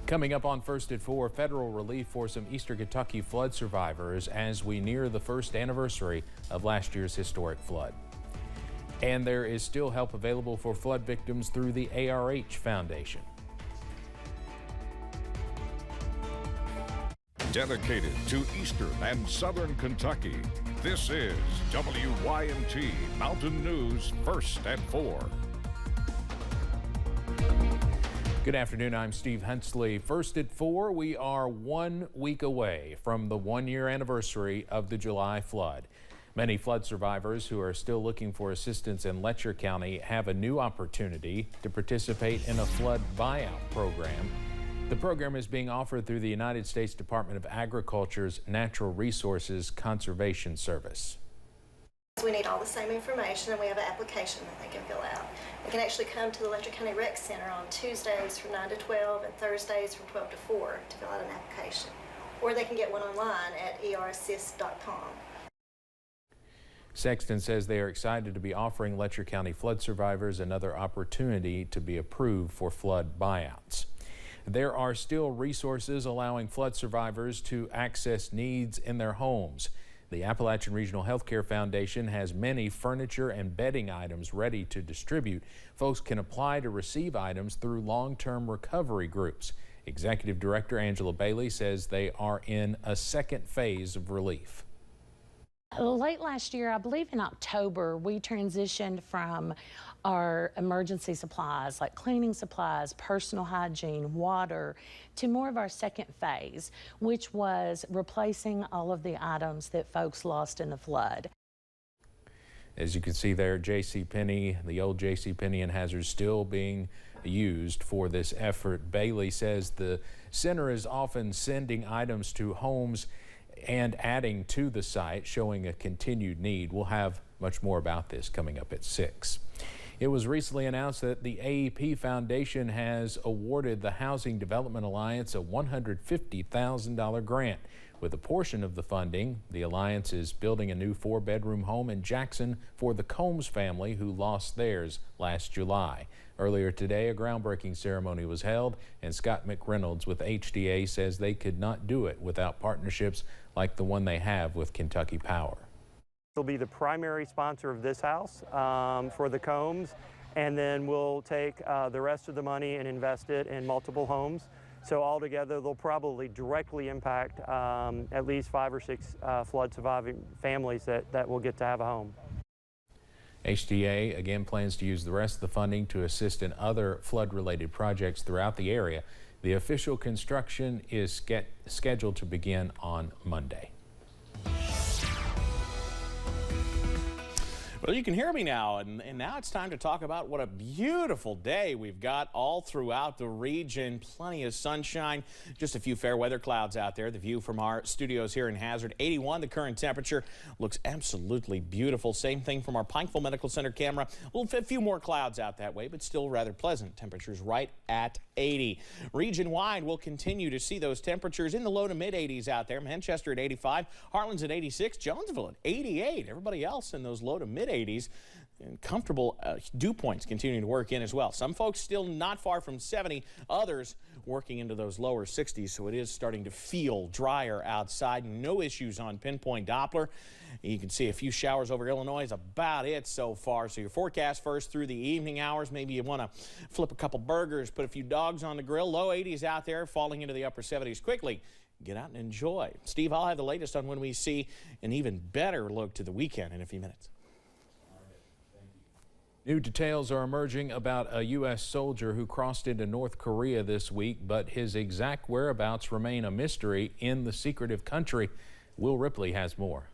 Coming up on First at 4, federal relief for some Eastern Kentucky flood survivors as we near the first anniversary of last year's historic flood. And there is still help available for flood victims through the ARH Foundation. Dedicated to Eastern and Southern Kentucky, this is WYMT Mountain News First at 4. Good afternoon, I'm Steve Hensley. First at 4, we are 1 week away from the one-year anniversary of the July flood. Many flood survivors who are still looking for assistance in Letcher County have a new opportunity to participate in a flood buyout program. The program is being offered through the United States Department of Agriculture's Natural Resources Conservation Service. We need all the same information, and we have an application that they can fill out. They can actually come to the Letcher County Rec Center on Tuesdays from 9 to 12 and Thursdays from 12 to 4 to fill out an application. Or they can get one online at erassist.com. Sexton says they are excited to be offering Letcher County flood survivors another opportunity to be approved for flood buyouts. There are still resources allowing flood survivors to access needs in their homes. The Appalachian Regional Healthcare Foundation has many furniture and bedding items ready to distribute. Folks can apply to receive items through long-term recovery groups. Executive Director Angela Bailey says they are in a second phase of relief. Late last year, I believe in October, we transitioned from our emergency supplies like cleaning supplies, personal hygiene, water, to more of our second phase, which was replacing all of the items that folks lost in the flood. As you can see there, JCPenney, the old JCPenney in Hazard, still being used for this effort. Bailey says the center is often sending items to homes and adding to the site, showing a continued need. We'll have much more about this coming up at 6. It was recently announced that the AEP Foundation has awarded the Housing Development Alliance a $150,000 grant. With a portion of the funding, the Alliance is building a new 4-bedroom home in Jackson for the Combs family who lost theirs last July. Earlier today, a groundbreaking ceremony was held, and Scott McReynolds with HDA says they could not do it without partnerships like the one they have with Kentucky Power. We'll be the primary sponsor of this house for the Combs, and then we'll take the rest of the money and invest it in multiple homes. So altogether, they'll probably directly impact at least 5 or 6 flood surviving families that will get to have a home. HDA again plans to use the rest of the funding to assist in other flood-related projects throughout the area. The official construction is scheduled to begin on Monday. Well, you can hear me now, and now it's time to talk about what a beautiful day we've got all throughout the region. Plenty of sunshine, just a few fair weather clouds out there. The view from our studios here in Hazard, 81. The current temperature looks absolutely beautiful. Same thing from our Pikeville Medical Center camera. A few more clouds out that way, but still rather pleasant. Temperatures right at 80. Region-wide, we'll continue to see those temperatures in the low to mid-80s out there. Manchester at 85, Harlan's at 86, Jonesville at 88. Everybody else in those low to mid-80s. And comfortable dew points continuing to work in as well. Some folks still not far from 70, others working into those lower 60s, so it is starting to feel drier outside. No issues on pinpoint Doppler. You can see a few showers over Illinois is about it so far. So your forecast first through the evening hours. Maybe you want to flip a couple burgers, put a few dogs on the grill. Low 80s out there, falling into the upper 70s quickly. Get out and enjoy. Steve, I'll have the latest on when we see an even better look to the weekend in a few minutes. New details are emerging about a U.S. soldier who crossed into North Korea this week, but his exact whereabouts remain a mystery in the secretive country. Will Ripley has more.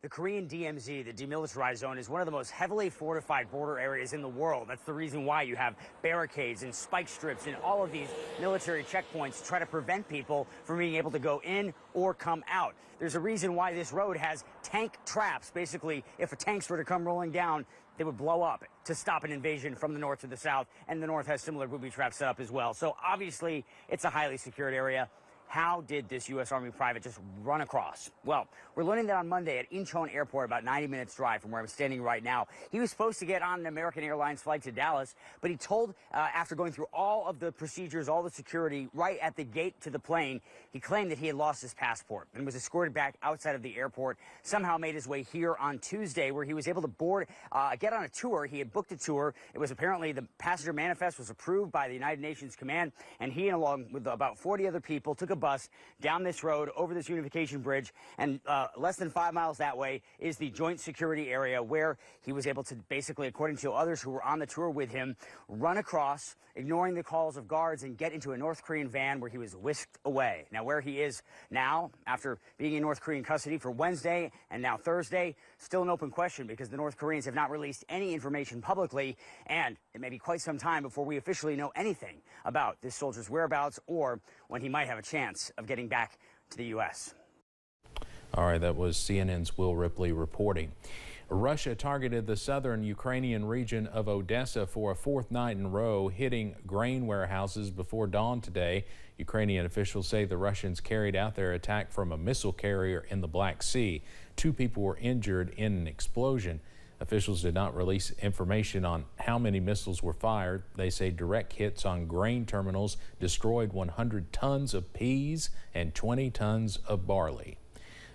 The Korean DMZ, the demilitarized zone, is one of the most heavily fortified border areas in the world. That's the reason why you have barricades and spike strips and all of these military checkpoints to try to prevent people from being able to go in or come out. There's a reason why this road has tank traps. Basically, if tanks were to come rolling down, they would blow up to stop an invasion from the north to the south, and the north has similar booby traps set up as well. So obviously, it's a highly secured area. How did this U.S. Army private just run across? Well, we're learning that on Monday at Incheon Airport, about 90 minutes drive from where I'm standing right now, he was supposed to get on an American Airlines flight to Dallas, but he told, after going through all of the procedures, all the security, right at the gate to the plane, he claimed that he had lost his passport and was escorted back outside of the airport, somehow made his way here on Tuesday, where he was able to board, get on a tour. He had booked a tour. It was apparently the passenger manifest was approved by the United Nations Command, and he, along with about 40 other people, took a bus down this road over this unification bridge, and less than 5 miles that way is the joint security area where he was able to basically, according to others who were on the tour with him, run across, ignoring the calls of guards, and get into a North Korean van where he was whisked away. Now, where he is now, after being in North Korean custody for Wednesday and now Thursday, still an open question because the North Koreans have not released any information publicly, and it may be quite some time before we officially know anything about this soldier's whereabouts or when he might have a chance of getting back to the U.S. All right, that was CNN's Will Ripley reporting. Russia targeted the southern Ukrainian region of Odessa for a fourth night in a row, hitting grain warehouses before dawn today. Ukrainian officials say the Russians carried out their attack from a missile carrier in the Black Sea. 2 people were injured in an explosion. Officials did not release information on how many missiles were fired. They say direct hits on grain terminals destroyed 100 tons of peas and 20 tons of barley.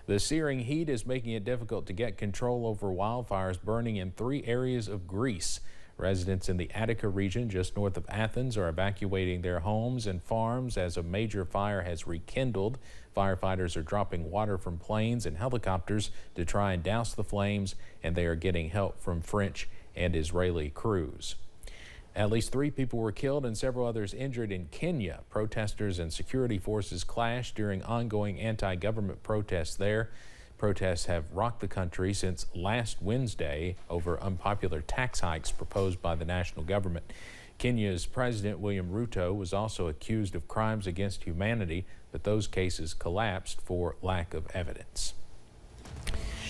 The searing heat is making it difficult to get control over wildfires burning in 3 areas of Greece. Residents in the Attica region just north of Athens are evacuating their homes and farms as a major fire has rekindled. Firefighters are dropping water from planes and helicopters to try and douse the flames, and they are getting help from French and Israeli crews. At least 3 people were killed and several others injured in Kenya. Protesters and security forces clashed during ongoing anti-government protests there. Protests have rocked the country since last Wednesday over unpopular tax hikes proposed by the national government. Kenya's President William Ruto was also accused of crimes against humanity, but those cases collapsed for lack of evidence.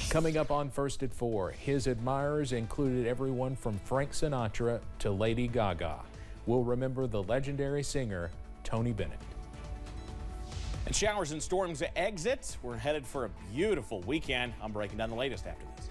Coming up on First at 4, his admirers included everyone from Frank Sinatra to Lady Gaga. We'll remember the legendary singer Tony Bennett. And showers and storms exit. We're headed for a beautiful weekend. I'm breaking down the latest after this.